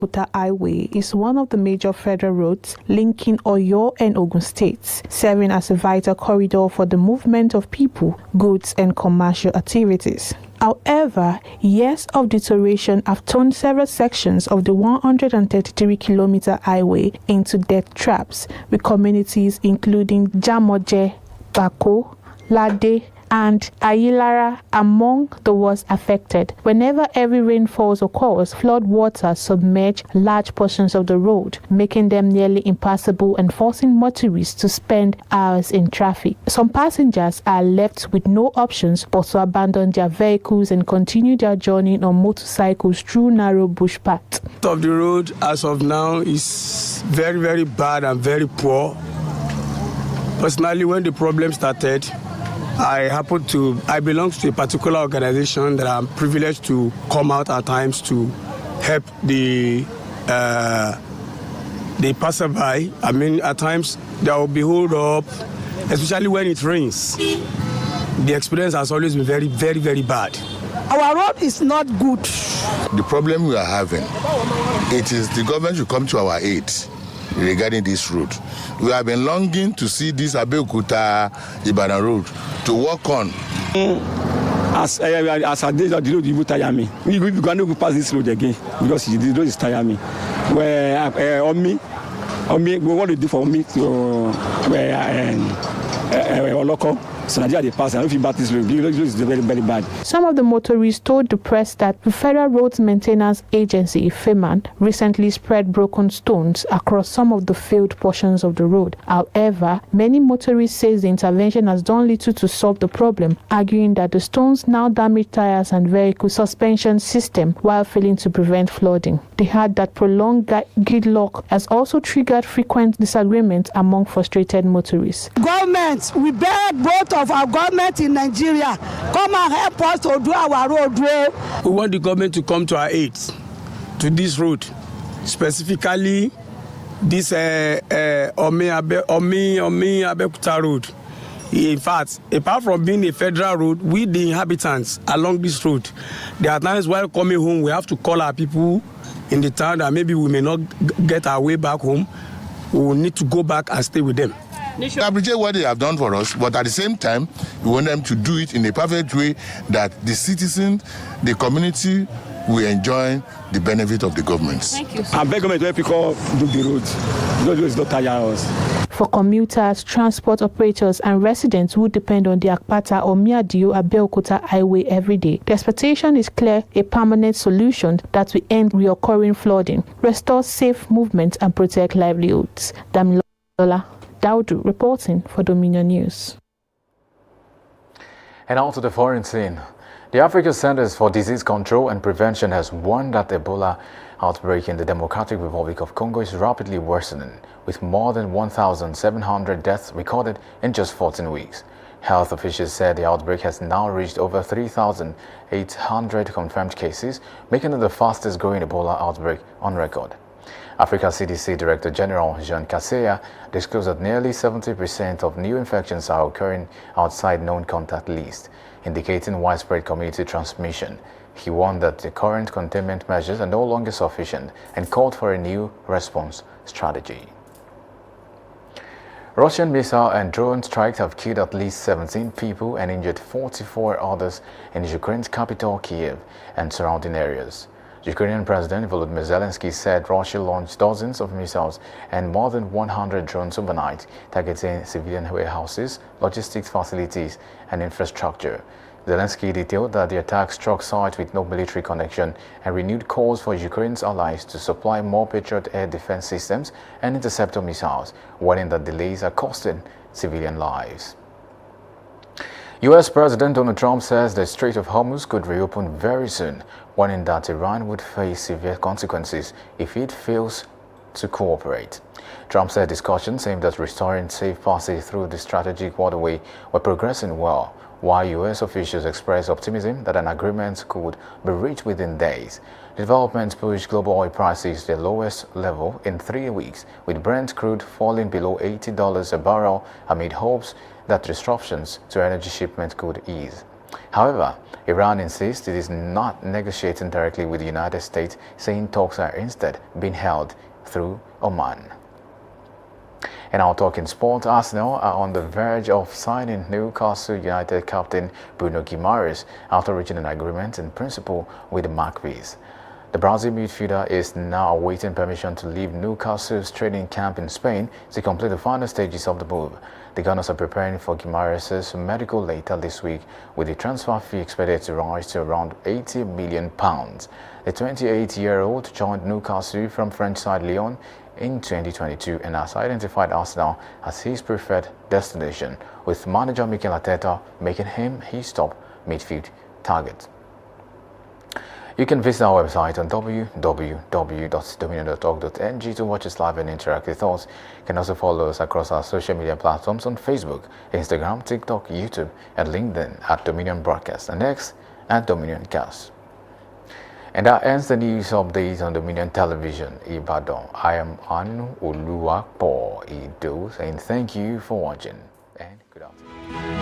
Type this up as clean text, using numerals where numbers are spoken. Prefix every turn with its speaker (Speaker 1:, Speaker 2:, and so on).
Speaker 1: Abeokuta Highway is one of the major federal roads linking Oyo and Ogun states, serving as a vital corridor for the movement of people, goods, and commercial activities. However, years of deterioration have turned several sections of the 133-kilometer highway into death traps, with communities including Jamoje, Bako, Lade, and Ayilara among the worst affected. Whenever heavy rainfalls occurs, flood water submerge large portions of the road, making them nearly impassable and forcing motorists to spend hours in traffic. Some passengers are left with no options but to abandon their vehicles and continue their journey on motorcycles through narrow bush paths.
Speaker 2: Of the road as of now is very, very bad and very poor. Personally, when the problem started, I belong to a particular organization that I'm privileged to come out at times to help the passerby. I mean, at times there will be hold up, especially when it rains. The experience has always been very, very, very bad.
Speaker 3: Our road is not good.
Speaker 4: The problem we are having, it is the government should come to our aid regarding this road. We have been longing to see this Abeokuta-Ibadan road to work on.
Speaker 5: As a day the road will tire me. We cannot pass this road again because the road is tiring me. Where on me, we want to do for me to local. So Nigeria they pass. I don't feel bad this road. The road is very, very bad.
Speaker 1: Some of the motorists told the press that the Federal Roads Maintenance Agency, FEMAN, recently spread broken stones across some of the failed portions of the road. However, many motorists say the intervention has done little to solve the problem, arguing that the stones now damage tires and vehicle suspension system while failing to prevent flooding. They had that prolonged gridlock has also triggered frequent disagreements among frustrated motorists.
Speaker 3: Government, we beg both of our government in Nigeria, come and help us to do our road.
Speaker 2: We want the government to come to our aid to this road, specifically this Abeokuta road. In fact, apart from being a federal road, we the inhabitants along this road, there are times while coming home, we have to call our people in the town that maybe we may not get our way back home. We will need to go back and stay with them.
Speaker 4: We appreciate what they have done for us, but at the same time, we want them to do it in a perfect way that the citizens, the community will enjoy the benefit of the government.
Speaker 1: Thank you.
Speaker 5: I beg government to help people do the road. The road is not tire us.
Speaker 1: For commuters, transport operators, and residents who depend on the Akpata or Miadio Abeokuta Highway every day, the expectation is clear: a permanent solution that will end reoccurring flooding, restore safe movement, and protect livelihoods. Damilola Daudu reporting for Dominion News.
Speaker 6: And on to the foreign scene. The African Centers for Disease Control and Prevention has warned that the Ebola outbreak in the Democratic Republic of Congo is rapidly worsening, with more than 1,700 deaths recorded in just 14 weeks. Health officials said the outbreak has now reached over 3,800 confirmed cases, making it the fastest growing Ebola outbreak on record. Africa CDC Director General Jean Kaseya disclosed that nearly 70% of new infections are occurring outside known contact lists, indicating widespread community transmission. He warned that the current containment measures are no longer sufficient and called for a new response strategy. Russian missile and drone strikes have killed at least 17 people and injured 44 others in Ukraine's capital Kiev and surrounding areas. Ukrainian President Volodymyr Zelensky said Russia launched dozens of missiles and more than 100 drones overnight, targeting civilian warehouses, logistics facilities, and infrastructure. Zelensky detailed that the attack struck sites with no military connection and renewed calls for Ukraine's allies to supply more Patriot air defense systems and interceptor missiles, warning that delays are costing civilian lives. U.S. President Donald Trump says the Strait of Hormuz could reopen very soon, warning that Iran would face severe consequences if it fails to cooperate. Trump said discussions aimed at restoring safe passage through the strategic waterway were progressing well, while U.S. officials expressed optimism that an agreement could be reached within days. Developments pushed global oil prices to the lowest level in 3 weeks, with Brent crude falling below $80 a barrel amid hopes that disruptions to energy shipment could ease. However, Iran insists it is not negotiating directly with the United States, saying talks are instead being held through Oman. And our talking sport, Arsenal are on the verge of signing Newcastle United captain Bruno Guimaraes after reaching an agreement in principle with the Magpies. The Brazil midfielder is now awaiting permission to leave Newcastle's training camp in Spain to complete the final stages of the move. The Gunners are preparing for Guimaraes' medical later this week, with the transfer fee expected to rise to around £80 million. The 28-year-old joined Newcastle from French side Lyon in 2022 and has identified Arsenal as his preferred destination, with manager Mikel Arteta making him his top midfield target. You can visit our website on www.dominion.org.ng to watch us live and interact with us. You can also follow us across our social media platforms on Facebook, Instagram, TikTok, YouTube, and LinkedIn at Dominion Broadcast, and X at Dominion Cast. And that ends the news update on Dominion Television, Ibadan. I am Anu Oluwapo Ido, saying thank you for watching and good afternoon.